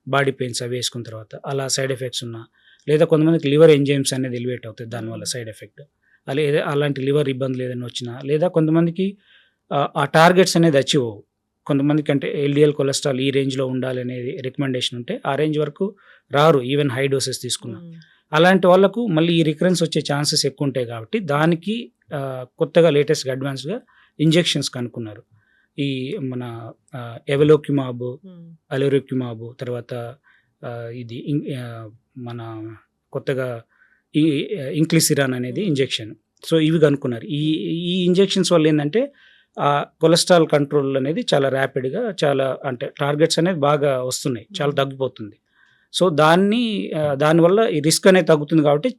బాడీ పెయిన్స్ అవి వేసుకున్న తర్వాత. అలా సైడ్ ఎఫెక్ట్స్ ఉన్నా, లేదా కొంతమందికి లివర్ ఎంజైమ్స్ అనేది ఎలివేట్ అవుతాయి దానివల్ల హ్మ్. Side effect. లేదా అలాంటి లివర్ ఇబ్బందులు ఏదైనా వచ్చినా, లేదా కొంతమందికి ఆ టార్గెట్స్ అనేది అచీవ్ అవ్వవు. కొంతమందికి అంటే ఎల్‌డిఎల్ కొలెస్ట్రాల్ ఈ రేంజ్‌లో ఉండాలనేది రికమెండేషన్ ఉంటే, ఆ రేంజ్ వరకు రారు ఈవెన్ హై డోసెస్ తీసుకున్నా. హ్మ్. అలాంటి వాళ్ళకు మళ్ళీ ఈ రికరెన్స్ వచ్చే ఛాన్సెస్ ఎక్కువుంటాయి కాబట్టి, దానికి కొత్తగా లేటెస్ట్‌గా అడ్వాన్స్‌గా ఇంజెక్షన్స్ కనుక్కున్నారు. ఈ మన ఎవలోక్యుమాబ్, హ్మ్. అలోరిక్యుమాబ్ తర్వాత ఇది మన కొత్తగా ఈ ఇంక్లిసిరాన్ అనేది హ్మ్. ఇంజెక్షన్. సో, ఇవి కనుక్కున్నారు. ఈ హ్మ్. ఈ ఇంజెక్షన్స్ వల్ల ఏందంటే కొలెస్ట్రాల్ కంట్రోల్ అనేది చాలా ర్యాపిడ్‌గా చాలా అంటే టార్గెట్స్ అనేది బాగా వస్తున్నాయి. చాలా హ్మ్. తగ్గిపోతుంది. సో, దానివల్ల ఈ రిస్క్ అనేది తగ్గుతుంది కాబట్టి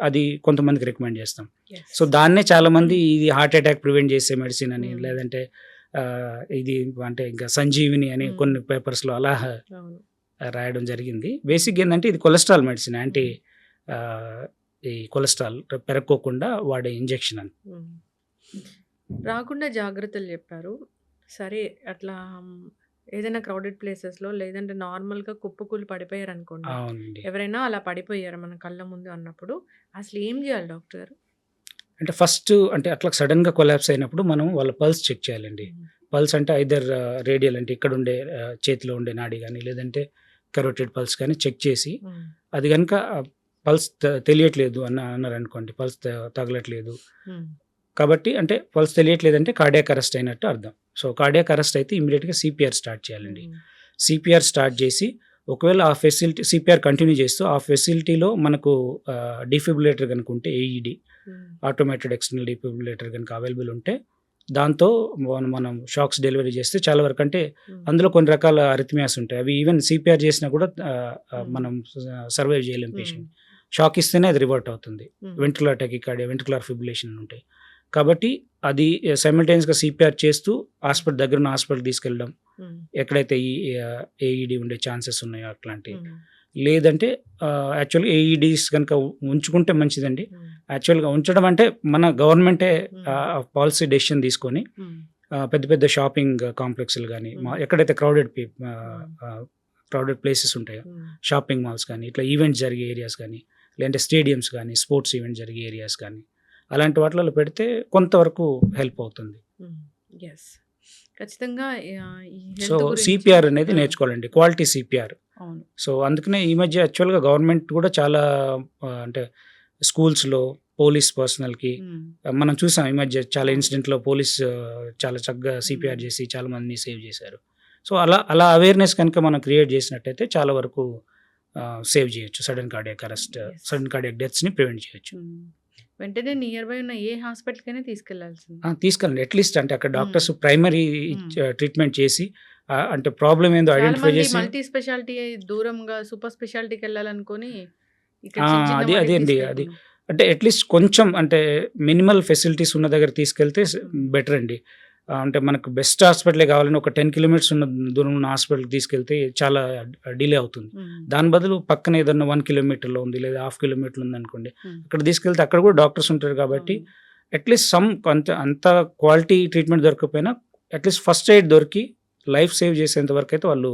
అది కొంతమందికి రికమెండ్ చేస్తాం. యెస్. సో, దాన్నే చాలామంది ఇది హార్ట్ అటాక్ ప్రివెంట్ చేసే మెడిసిన్ అని, హ్మ్. లేదంటే ఇది అంటే ఇంకా సంజీవిని అని హ్మ్. కొన్ని పేపర్స్‌లో అలా అవును. రాయడం జరిగింది. బేసిక్‌గా ఏందంటే ఇది కొలెస్ట్రాల్ మెడిసిన్. యాంటీ హ్మ్. ఈ కొలెస్ట్రాల్ పెరక్కోకుండా వాడే ఇంజెక్షన్ అని. హ్మ్. రాకుండా జాగ్రత్తలు చెప్పారు. సరే అట్లా ఏదైనా క్రౌడెడ్ ప్లేసెస్‌లో లేదంటే నార్మల్‌గా కుప్పకూలి పడిపోయారనుకోండి. అవునండి. ఎవరైనా అలా పడిపోయారు మన కళ్ళ ముందు అన్నప్పుడు అసలు ఏం చేయాలి డాక్టర్ గారు? అంటే ఫస్ట్ అంటే అట్లా సడెన్‌గా కొలాప్స్ అయినప్పుడు మనం వాళ్ళ పల్స్ చెక్ చేయాలండి. హ్మ్. పల్స్ అంటే ఐదర్ రేడియల్ అంటే ఇక్కడుండే చేతిలో ఉండే నాడి గాని, లేదంటే కరోటిడ్ పల్స్ కానీ చెక్ చేసి, హ్మ్. అది గనుక పల్స్ తెలియట్లేదు అన్నారనుకోండి. పల్స్ తగలట్లేదు. హ్మ్. కాబట్టి అంటే పల్స్ తెలియట్లేదంటే కార్డియాక్ అరెస్ట్ అయినట్టు అర్థం. సో, కార్డియాక్ అరెస్ట్ అయితే ఇమ్మీడియేట్‌గా సీపీఆర్ స్టార్ట్ చేయాలండి. హ్మ్. సీపీఆర్ స్టార్ట్ చేసి ఒకవేళ ఆ ఫెసిలిటీ సీపీఆర్ కంటిన్యూ చేస్తూ ఆ ఫెసిలిటీలో మనకు డిఫిబ్రిలేటర్ గనుక ఉంటే ఏఈడీ హ్మ్. ఆటోమేటెడ్ ఎక్స్టర్నల్ డిఫిబ్రిలేటర్ గనుక అవైలబుల్ ఉంటే దాంతో మనం షాక్స్ డెలివరీ చేస్తే చాలా వరకు అంటే హ్మ్. అందులో కొన్ని రకాల అరిథమియాస్ ఉంటాయి. అవి ఈవెన్ సీపీఆర్ చేసినా కూడా హ్మ్. మనం సర్వైవ్ చేయలేం హ్మ్. పేషెంట్. షాక్ ఇస్తేనే అది రివర్ట్ అవుతుంది. హ్మ్. వెంట్రుకులర్ టెకికార్డియా, వెంట్రుకులర్ ఫిబ్రిలేషన్ ఉంటాయి. కాబట్టి అది సైమల్టేనియస్‌గా సీపీఆర్ చేస్తూ హాస్పిటల్ దగ్గరున్న హాస్పిటల్‌కి తీసుకెళ్ళడం. ఎక్కడైతే ఈ ఏఈడీ ఉండే ఛాన్సెస్ ఉన్నాయో అట్లాంటివి. లేదంటే యాక్చువల్‌గా ఏఈడీస్ గనుక ఉంచుకుంటే మంచిదండి. యాక్చువల్‌గా ఉంచడం అంటే మన గవర్నమెంటే పాలసీ డెసిషన్ తీసుకొని పెద్ద పెద్ద షాపింగ్ కాంప్లెక్స్‌లు గానీ, ఎక్కడైతే క్రౌడెడ్ ప్లేసెస్ ఉంటాయో, షాపింగ్ మాల్స్ కానీ, ఇట్లా ఈవెంట్స్ జరిగే ఏరియాస్ కానీ, లేదంటే స్టేడియమ్స్ కానీ, స్పోర్ట్స్ ఈవెంట్స్ జరిగే ఏరియాస్ కానీ, అలాంటి వాటిలలో పెడితే కొంతవరకు హెల్ప్ అవుతుంది. యెస్. ఖచ్చితంగా ఈ సో హెల్త్ గురించి సిపిఆర్ అనేది నేర్చుకోవాలండి, క్వాలిటీ సిపిఆర్. అవును. సో అందుకనే ఈ మధ్య యాక్చువల్‌గా గవర్నమెంట్ కూడా చాలా అంటే స్కూల్స్‌లో పోలీస్ పర్సనల్‌కి మనం చూసాం ఈ మధ్య చాలా ఇన్సిడెంట్‌లో పోలీస్ చాలా చక్కగా సిపిఆర్ చేసి చాలా మందిని సేవ్ చేశారు. సో అలా అవేర్‌నెస్ కనుక మనం క్రియేట్ చేసినట్టయితే చాలా వరకు సేవ్ చేయొచ్చు. Sudden cardiac arrest, Yes. Sudden cardiac డెత్స్‌ని ప్రివెంట్ చేయొచ్చు. వెంటనే నియర్ బై ఉన్న ఏ హాస్పిటల్‌కైనా తీసుకెళ్లాల్సింది. తీసుకెళ్ళండి అట్లీస్ట్, అంటే అక్కడ డాక్టర్స్ ప్రైమరీ ట్రీట్మెంట్ చేసి అంటే ప్రాబ్లం ఏందో చాలా ఐడెంటిఫై మంది చేసి మల్టీ స్పెషాలిటీ దూరంగా సూపర్ స్పెషాలిటీకి వెళ్ళాలనుకొని ఇక్కడ ఆ, చిన్న చిన్న అది- వాటికి అది అండి, తీసుకెళ్తున్నాం. అంటే అట్లీస్ట్ కొంచెం అంటే మినిమల్ ఫెసిలిటీస్ ఉన్న దగ్గర తీసుకెళ్తే బెటర్ అండి. అంటే మనకు బెస్ట్ హాస్పిటలే కావాలని ఒక 10 కిలోమీటర్స్ ఉన్న దూరం ఉన్న హాస్పిటల్కి తీసుకెళ్తే చాలా డిలే అవుతుంది. దాని బదులు పక్కన ఏదన్నా 1 కిలోమీటర్లో ఉంది లేదా 1/2 కిలోమీటర్ ఉంది అనుకోండి, అక్కడ తీసుకెళ్తే అక్కడ కూడా డాక్టర్స్ ఉంటారు కాబట్టి అట్లీస్ట్ అంత క్వాలిటీ ట్రీట్మెంట్ దొరకకపోయినా అట్లీస్ట్ ఫస్ట్ ఎయిడ్ దొరికి లైఫ్ సేవ్ చేసేంత వరకు అయితే వాళ్ళు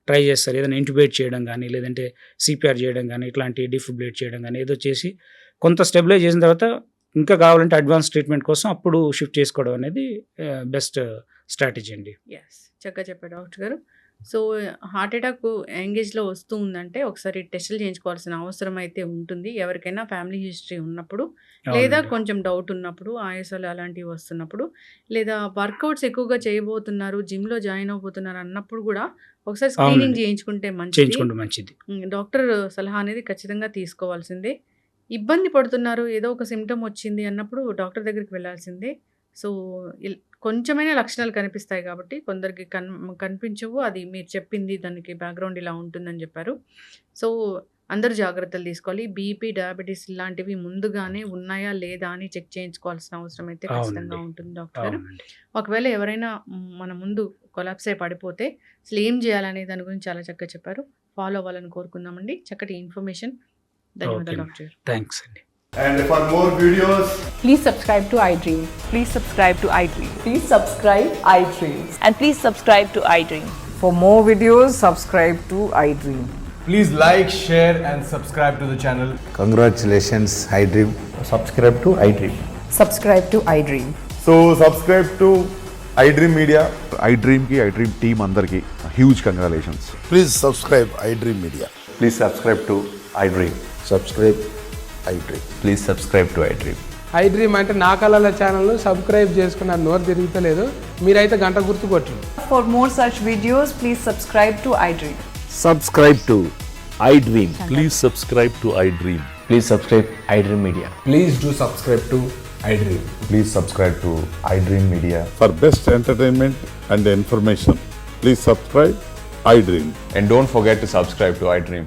ట్రై చేస్తారు. ఏదైనా ఇంట్యుబేట్ చేయడం కానీ, లేదంటే సిపిఆర్ చేయడం కానీ, ఇట్లాంటి డిఫిబ్రిలేట్ చేయడం కానీ ఏదో చేసి కొంత స్టెబిలైజ్ చేసిన తర్వాత ఇంకా కావాలంటే అడ్వాన్స్ ట్రీట్మెంట్ కోసం అప్పుడు షిఫ్ట్ చేసుకోవడం అనేది బెస్ట్ స్ట్రాటజీ అండి. ఎస్, చక్కగా చెప్పారు డాక్టర్ గారు. సో హార్ట్ అటాక్ యంగేజ్లో వస్తూ ఉందంటే ఒకసారి టెస్టులు చేయించుకోవాల్సిన అవసరం అయితే ఉంటుంది ఎవరికైనా ఫ్యామిలీ హిస్టరీ ఉన్నప్పుడు, లేదా అవునండి. కొంచెం డౌట్ ఉన్నప్పుడు, ఆయాసాలు అలాంటివి వస్తున్నప్పుడు, లేదా వర్కౌట్స్ ఎక్కువగా చేయబోతున్నారు, జిమ్లో జాయిన్ అవబోతున్నారు అన్నప్పుడు కూడా ఒకసారి స్క్రీనింగ్ అవునండి. చేయించుకుంటే మంచిది. చేయించుకుంటే మంచిది. డాక్టర్ సలహా అనేది ఖచ్చితంగా తీసుకోవాల్సిందే. ఇబ్బంది పడుతున్నారు, ఏదో ఒక సిమ్టమ్ వచ్చింది అన్నప్పుడు డాక్టర్ దగ్గరికి వెళ్ళాల్సిందే. సో కొంచెమైనా లక్షణాలు కనిపిస్తాయి కాబట్టి కొందరికి కనిపించవు. అది మీరు చెప్పింది దానికి బ్యాక్గ్రౌండ్ ఇలా ఉంటుందని చెప్పారు. సో అందరూ జాగ్రత్తలు తీసుకోవాలి. బీపీ, డయాబెటీస్ ఇలాంటివి ముందుగానే ఉన్నాయా లేదా అని చెక్ చేయించుకోవాల్సిన అవసరం అయితే ఖచ్చితంగా అవునండి. ఉంటుంది డాక్టర్ గారు. అవునండి. ఒకవేళ ఎవరైనా మన ముందు కొలాప్స్ అయి పడిపోతే అసలు ఏం చేయాలనే దాని గురించి చాలా చక్కగా చెప్పారు. ఫాలో అవ్వాలని కోరుకుందామండి. చక్కటి ఇన్ఫర్మేషన్. ధన్యవాదాలు Okay. డాక్టర్ గారు. థ్యాంక్స్ అండి. And for more videos, Please subscribe to iDream. Please subscribe to iDream. Please subscribe iDream. And please subscribe to iDream. For more videos, subscribe to iDream. please like, share, and subscribe to the channel. Congratulations, iDream. subscribe to iDream. Subscribe to iDream. So subscribe to iDream Media. iDream की iDream team अंदर की huge congratulations. Please subscribe iDream Media. Please subscribe to iDream. Subscribe iDream. Please subscribe to iDream. iDream అంటే నా కళల ఛానల్ను subscribe చేసుకున్న నోరు తిరుగుతలేదు, మీరైతే గంట గుర్తు కొట్టండి. For more such videos, please subscribe to iDream. Subscribe to iDream. Please subscribe to iDream. Please subscribe iDream Media. Please do subscribe to iDream. Please subscribe to iDream Media. For best entertainment and information, please subscribe iDream. And don't forget to subscribe to iDream.